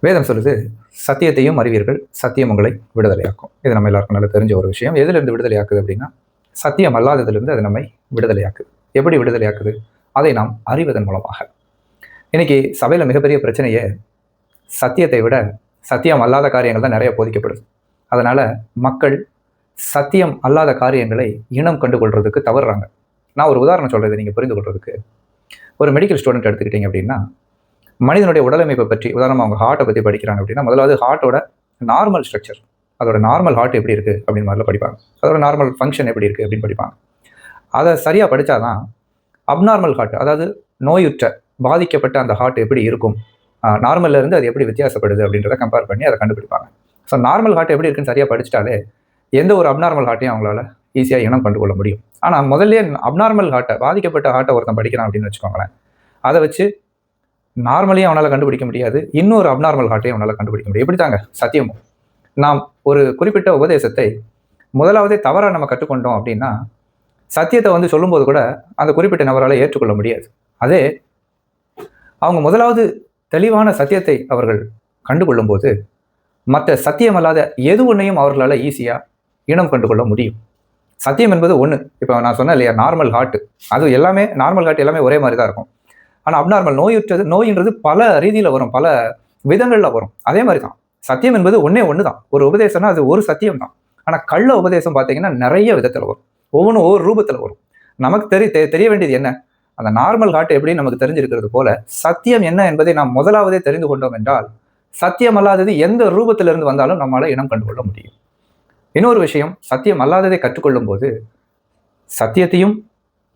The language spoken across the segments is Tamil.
வேதம் சொல்லுது, சத்தியத்தையும் அறிவீர்கள், சத்தியம் உங்களை விடுதலையாக்கும். இது நம்ம எல்லாருக்கும் நல்லா தெரிஞ்ச ஒரு விஷயம். எதிலிருந்து விடுதலையாக்குது அப்படின்னா, சத்தியம் அல்லாததிலிருந்து அது நம்மை விடுதலையாக்குது. எப்படி விடுதலையாக்குது? அதை நாம் அறிவதன் மூலமாக. இன்னைக்கு சபையில மிகப்பெரிய பிரச்சனையே சத்தியத்தை விட சத்தியம் அல்லாத காரியங்கள் தான் நிறைய போதிக்கப்படுது. அதனால மக்கள் சத்தியம் அல்லாத காரியங்களை இனம் கண்டுகொள்றதுக்கு தவறுறாங்க. நான் ஒரு உதாரணம் சொல்றதை நீங்க புரிந்து கொள்றதுக்கு, ஒரு மெடிக்கல் ஸ்டூடெண்ட் எடுத்துக்கிட்டீங்க அப்படின்னா, மனிதனுடைய உடலமைப்பை பற்றி உதாரணமாக அவங்க ஹார்ட்டை பற்றி படிக்கிறாங்க அப்படின்னா, முதலாவது ஹார்ட்டோட நார்மல் ஸ்ட்ரக்சர், அதோட நார்மல் ஹார்ட் எப்படி இருக்குது அப்படின்னு மாதிரிலாம் படிப்பாங்க. அதோட நார்மல் ஃபங்க்ஷன் எப்படி இருக்குது அப்படின்னு படிப்பாங்க. அதை சரியாக படித்தாதான் அப்நார்மல் ஹார்ட், அதாவது நோயுற்ற பாதிக்கப்பட்ட அந்த ஹார்ட் எப்படி இருக்கும், நார்மல்ல இருந்து அது எப்படி வித்தியாசப்படுது அப்படின்றத கம்பேர் பண்ணி அதை கண்டுபிடிப்பாங்க. ஸோ நார்மல் ஹார்ட் எப்படி இருக்குன்னு சரியாக படிச்சிட்டாலே எந்த ஒரு அப்நார்மல் ஹார்ட்டையும் அவங்களால ஈஸியாக இனம் கண்டுகொள்ள முடியும். ஆனால் முதல்ல அப்நார்மல் ஹார்ட்டை, பாதிக்கப்பட்ட ஹார்ட்டை ஒருத்தன் படிக்கிறான் அப்படின்னு வச்சுக்கோங்களேன், அதை வச்சு நார்மலையும் அவனால் கண்டுபிடிக்க முடியாது, இன்னொரு அப்நார்மல் ஹார்ட்டையும் அவனால் கண்டுபிடிக்க முடியும். எப்படி தாங்க சத்தியமும். நாம் ஒரு குறிப்பிட்ட உபதேசத்தை முதலாவதே தவறாக நம்ம கற்றுக்கொண்டோம் அப்படின்னா, சத்தியத்தை வந்து சொல்லும்போது கூட அந்த குறிப்பிட்ட நபரால் ஏற்றுக்கொள்ள முடியாது. அதே அவங்க முதலாவது தெளிவான சத்தியத்தை அவர்கள் கண்டுகொள்ளும் போது மற்ற சத்தியம் அல்லாத எது ஒன்றையும் அவர்களால் ஈஸியாக இனம் கண்டுகொள்ள முடியும். சத்தியம் என்பது ஒன்று. இப்போ நான் சொன்னேன் இல்லையா, நார்மல் ஹார்ட், அது எல்லாமே நார்மல் ஹார்ட் எல்லாமே ஒரே மாதிரி தான் இருக்கும். ஆனால் அப்நார்மல் நோயுற்றது, நோயின்றது பல ரீதியில் வரும், பல விதங்களில் வரும். அதே மாதிரி தான் சத்தியம் என்பது ஒன்று தான். ஒரு உபதேசம்னா அது ஒரு சத்தியம் தான். ஆனால் கள்ள உபதேசம் பார்த்தீங்கன்னா நிறைய விதத்தில் வரும், ஒவ்வொன்றும் ஒவ்வொரு ரூபத்தில் வரும். நமக்கு தெரிய வேண்டியது என்ன, அந்த நார்மல் ஹார்ட் எப்படி நமக்கு தெரிஞ்சிருக்கிறது போல சத்தியம் என்ன என்பதை நாம் முதலாவதே தெரிந்து கொண்டோம் என்றால், சத்தியம் அல்லாதது எந்த ரூபத்திலிருந்து வந்தாலும் நம்மளால இனம் கண்டுகொள்ள முடியும். இன்னொரு விஷயம், சத்தியம் அல்லாததை கற்றுக்கொள்ளும் போது சத்தியத்தையும்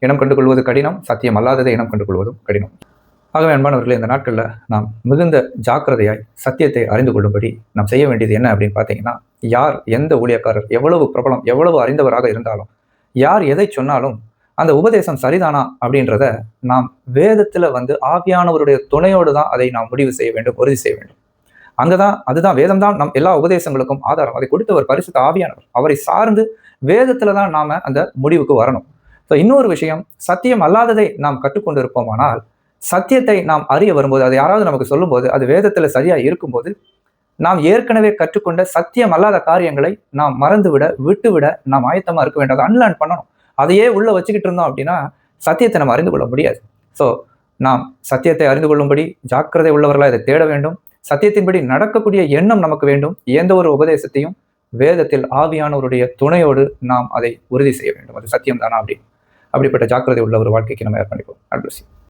இனம் கண்டுகொள்வது கடினம், சத்தியம் அல்லாததை இனம் கண்டுகொள்வதும் கடினம். ஆகவே அன்பானவர்களே, இந்த நாட்களில் நாம் மிகுந்த ஜாக்கிரதையாய் சத்தியத்தை அறிந்து கொள்ளும்படி நாம் செய்ய வேண்டியது என்ன அப்படின்னு பார்த்தீங்கன்னா, யார் எந்த ஊழியக்காரர் எவ்வளவு பிரபலம், எவ்வளவு அறிந்தவராக இருந்தாலும், யார் எதை சொன்னாலும் அந்த உபதேசம் சரிதானா அப்படின்றத நாம் வேதத்தில் வந்து ஆவியானவருடைய துணையோடு தான் அதை நாம் முடிவு செய்ய வேண்டும், உறுதி செய்ய வேண்டும். அங்கதான், அதுதான் வேதம் தான் நம் எல்லா உபதேசங்களுக்கும் ஆதாரம். அதை கொடுத்தவர் பரிசுத்த ஆவியானவர். அவரை சார்ந்து வேதத்துல தான் நாம அந்த முடிவுக்கு வரணும். ஸோ இன்னொரு விஷயம், சத்தியம் அல்லாததை நாம் கற்றுக்கொண்டு இருப்போமானால், சத்தியத்தை நாம் அறிய வரும்போது, அதை யாராவது நமக்கு சொல்லும்போது, அது வேதத்துல சரியா இருக்கும்போது, நாம் ஏற்கனவே கற்றுக்கொண்ட சத்தியம் அல்லாத காரியங்களை நாம் மறந்துவிட, விட்டுவிட நாம் ஆயத்தமா இருக்க வேண்டும். அதை அன்லேர்ன் பண்ணணும். அதையே உள்ள வச்சுக்கிட்டு இருந்தோம் அப்படின்னா சத்தியத்தை நம்ம அறிந்து கொள்ள முடியாது. ஸோ நாம் சத்தியத்தை அறிந்து கொள்ளும்படி ஜாக்கிரதை உள்ளவர்களாக இதை தேட வேண்டும். சத்தியத்தின்படி நடக்கக்கூடிய எண்ணம் நமக்கு வேண்டும். எந்த ஒரு உபதேசத்தையும் வேதத்தில் ஆவியானவருடைய துணையோடு நாம் அதை உறுதி செய்ய வேண்டும். அது சத்தியம் தானா அப்படிப்பட்ட ஜாக்கிரதை உள்ள ஒரு வாழ்க்கைக்கு நம்ம அர்ப்பணிப்போம். அட்ரஸ்